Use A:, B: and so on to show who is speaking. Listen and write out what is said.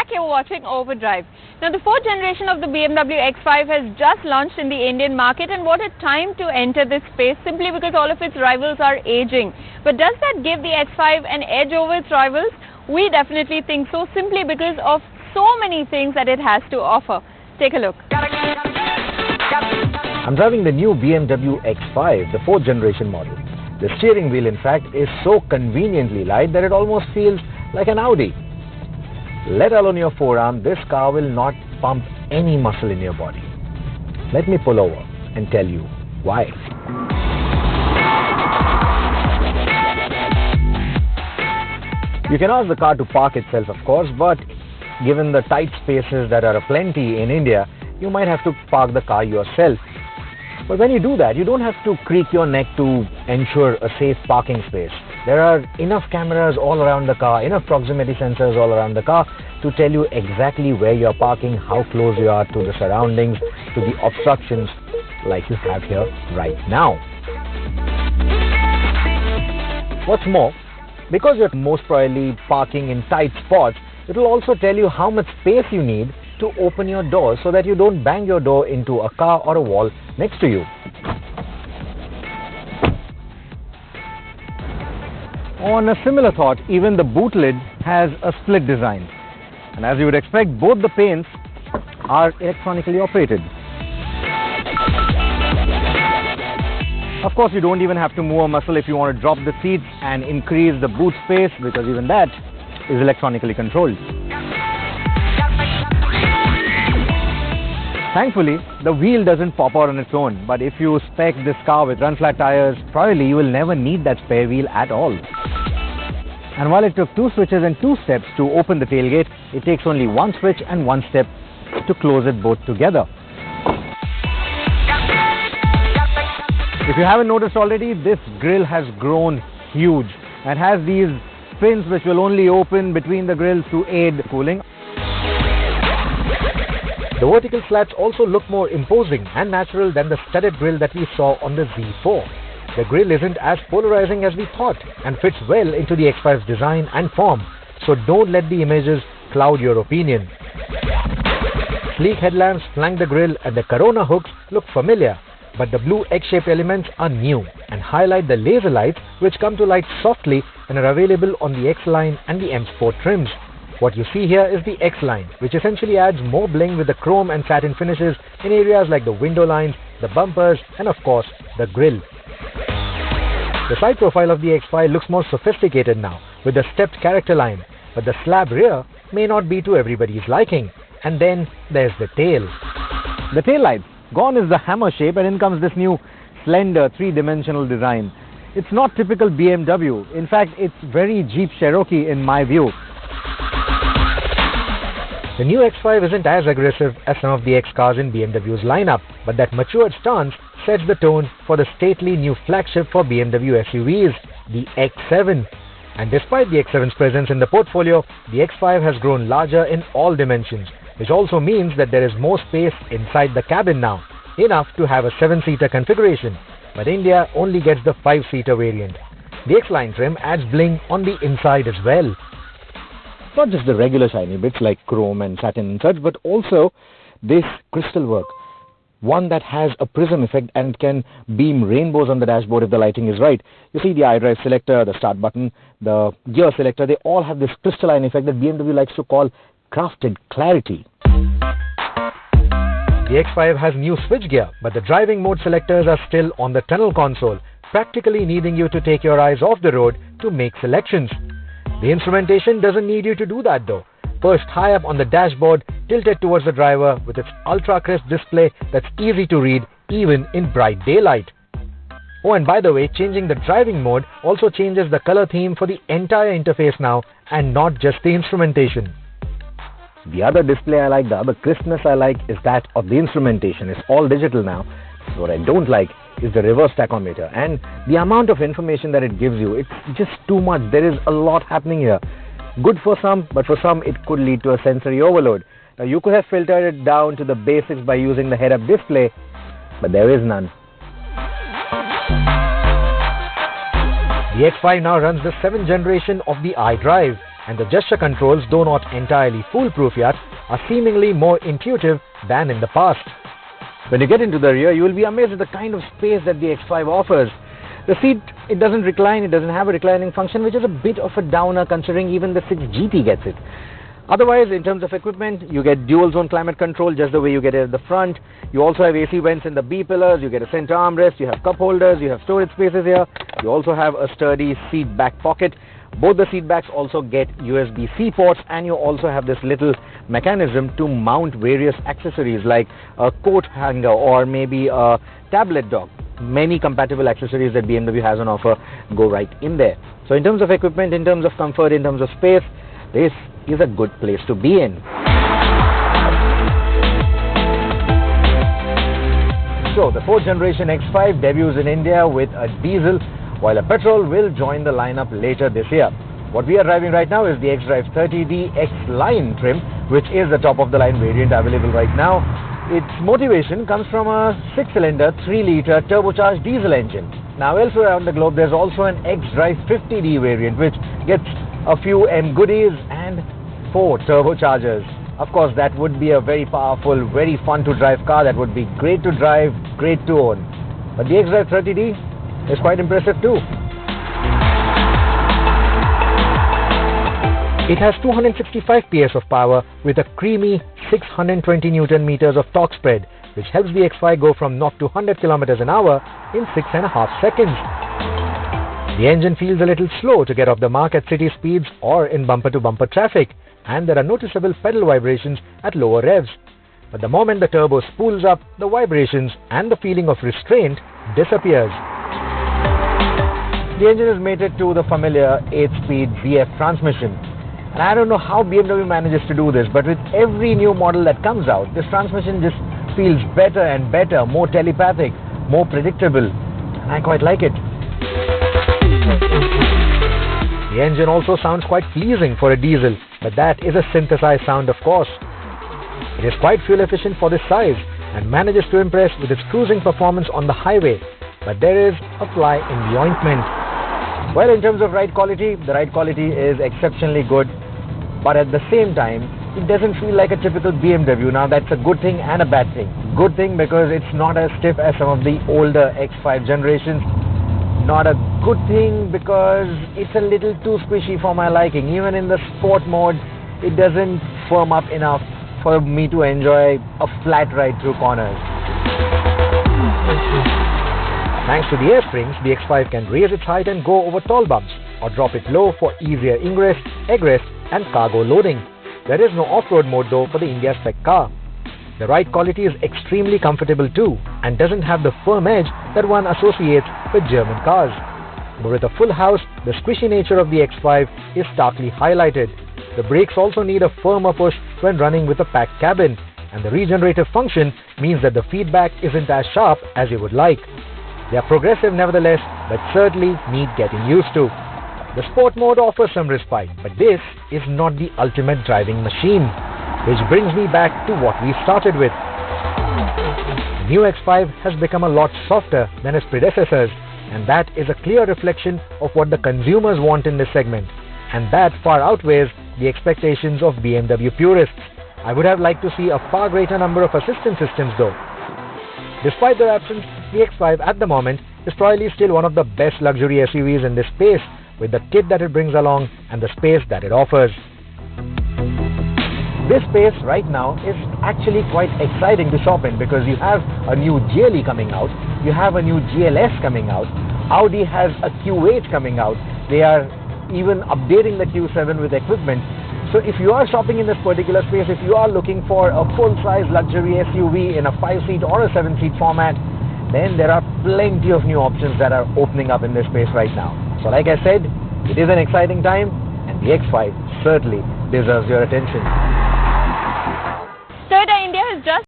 A: back. You're watching Overdrive. Now, the fourth generation of the BMW X5 has just launched in the Indian market, and what a time to enter this space simply because all of its rivals are aging. But does that give the X5 an edge over its rivals? We definitely think so, simply because of so many things that it has to offer. Take a look.
B: I'm driving the new BMW X5, the fourth generation model. The steering wheel, in fact, is so conveniently light that it almost feels like an Audi. Let alone your forearm, this car will not pump any muscle in your body. Let me pull over and tell you why. You can ask the car to park itself, of course, but given the tight spaces that are aplenty in India, you might have to park the car yourself. But when you do that, you don't have to creak your neck to ensure a safe parking space. There are enough cameras all around the car, enough proximity sensors all around the car to tell you exactly where you're parking, how close you are to the surroundings, to the obstructions like you have here right now. What's more, because you're most probably parking in tight spots, it will also tell you how much space you need to open your door so that you don't bang your door into a car or a wall next to you. On a similar thought, even the boot lid has a split design. And as you would expect, both the panes are electronically operated. Of course, you don't even have to move a muscle if you want to drop the seats and increase the boot space, because even that is electronically controlled. Thankfully, the wheel doesn't pop out on its own, but if you spec this car with run-flat tires, probably you will never need that spare wheel at all. And while it took 2 switches and 2 steps to open the tailgate, it takes only 1 switch and 1 step to close it both together. If you haven't noticed already, this grille has grown huge and has these fins which will only open between the grills to aid cooling. The vertical slats also look more imposing and natural than the studded grille that we saw on the Z4. The grille isn't as polarizing as we thought and fits well into the X5's design and form, so don't let the images cloud your opinion. Sleek headlamps flank the grille and the Corona hooks look familiar, but the blue X-shaped elements are new and highlight the laser lights which come to light softly and are available on the X-Line and the M Sport trims. What you see here is the X-Line, which essentially adds more bling with the chrome and satin finishes in areas like the window lines, the bumpers, and of course, the grille. The side profile of the X5 looks more sophisticated now, with a stepped character line, but the slab rear may not be to everybody's liking. And then there's the tail. The tail light, gone is the hammer shape, and in comes this new slender 3-dimensional design. It's not typical BMW. In fact, it's very Jeep Cherokee in my view. The new X5 isn't as aggressive as some of the X cars in BMW's lineup, but that matured stance sets the tone for the stately new flagship for BMW SUVs, the X7. And despite the X7's presence in the portfolio, the X5 has grown larger in all dimensions, which also means that there is more space inside the cabin now, enough to have a 7-seater configuration. But India only gets the 5-seater variant. The X-Line trim adds bling on the inside as well. Not just the regular shiny bits like chrome and satin and such, but also this crystal work. One that has a prism effect and can beam rainbows on the dashboard if the lighting is right. You see the iDrive selector, the start button, the gear selector, they all have this crystalline effect that BMW likes to call crafted clarity. The X5 has new switchgear, but the driving mode selectors are still on the tunnel console, practically needing you to take your eyes off the road to make selections. The instrumentation doesn't need you to do that though. Perched high up on the dashboard, tilted towards the driver with its ultra-crisp display that's easy to read even in bright daylight. Oh, and by the way, changing the driving mode also changes the color theme for the entire interface now and not just the instrumentation. The other display I like, the other crispness I like is that of the instrumentation. It's all digital now. What I don't like is the reverse tachometer and the amount of information that it gives you. It's just too much. There is a lot happening here. Good for some, but for some it could lead to a sensory overload. Now you could have filtered it down to the basics by using the head-up display, but there is none. The X5 now runs the 7th generation of the iDrive, and the gesture controls, though not entirely foolproof yet, are seemingly more intuitive than in the past. When you get into the rear, you will be amazed at the kind of space that the X5 offers. The seat, it doesn't recline, it doesn't have a reclining function, which is a bit of a downer considering even the 6 GT gets it. Otherwise, in terms of equipment, you get dual zone climate control just the way you get it at the front. You also have AC vents in the B pillars, you get a center armrest, you have cup holders, you have storage spaces here. You also have a sturdy seat back pocket. Both the seat backs also get USB-C ports, and you also have this little mechanism to mount various accessories like a coat hanger or maybe a tablet dock. Many compatible accessories that BMW has on offer go right in there. So in terms of equipment, in terms of comfort, in terms of space, this is a good place to be in. So the 4th generation X5 debuts in India with a diesel, while a petrol will join the lineup later this year. What we are driving right now is the X-Drive 30D X-Line trim, which is the top of the line variant available right now. Its motivation comes from a 6-cylinder, 3-litre turbocharged diesel engine. Now elsewhere around the globe there's also an X-Drive 50D variant which gets a few M goodies and 4 turbochargers. Of course, that would be a very powerful, very fun to drive car that would be great to drive, great to own. But the X-Drive 30D is quite impressive too. It has 265 PS of power with a creamy 620 Newton meters of torque spread, which helps the X5 go from 0 to 100 km an hour in 6.5 seconds. The engine feels a little slow to get off the mark at city speeds or in bumper-to-bumper traffic, and there are noticeable pedal vibrations at lower revs. But the moment the turbo spools up, the vibrations and the feeling of restraint disappears. The engine is mated to the familiar 8-speed BF transmission. And I don't know how BMW manages to do this, but with every new model that comes out, this transmission just feels better and better, more telepathic, more predictable. And I quite like it. The engine also sounds quite pleasing for a diesel, but that is a synthesized sound, of course. It is quite fuel efficient for this size and manages to impress with its cruising performance on the highway, but there is a fly in the ointment. Well, in terms of ride quality, the ride quality is exceptionally good, but at the same time, it doesn't feel like a typical BMW. Now, that's a good thing and a bad thing. Good thing because it's not as stiff as some of the older X5 generations. Not a good thing because it's a little too squishy for my liking. Even in the sport mode, it doesn't firm up enough for me to enjoy a flat ride through corners. Thanks to the air springs, the X5 can raise its height and go over tall bumps, or drop it low for easier ingress, egress and cargo loading. There is no off-road mode though for the India spec car. The ride quality is extremely comfortable too, and doesn't have the firm edge that one associates with German cars. But with a full house, the squishy nature of the X5 is starkly highlighted. The brakes also need a firmer push when running with a packed cabin, and the regenerative function means that the feedback isn't as sharp as you would like. They are progressive nevertheless, but certainly need getting used to. The sport mode offers some respite, but this is not the ultimate driving machine, which brings me back to what we started with. The new X5 has become a lot softer than its predecessors, and that is a clear reflection of what the consumers want in this segment, and that far outweighs the expectations of BMW purists. I would have liked to see a far greater number of assistance systems though. Despite their absence, the X5 at the moment is probably still one of the best luxury SUVs in this space, with the kit that it brings along and the space that it offers. This space right now is actually quite exciting to shop in because you have a new GLE coming out, you have a new GLS coming out, Audi has a Q8 coming out, they are even updating the Q7 with equipment. So if you are shopping in this particular space, if you are looking for a full-size luxury SUV in a 5-seat or a 7-seat format, then there are plenty of new options that are opening up in this space right now. So like I said, it is an exciting time, and the X5 certainly deserves your attention.
A: Toyota India has just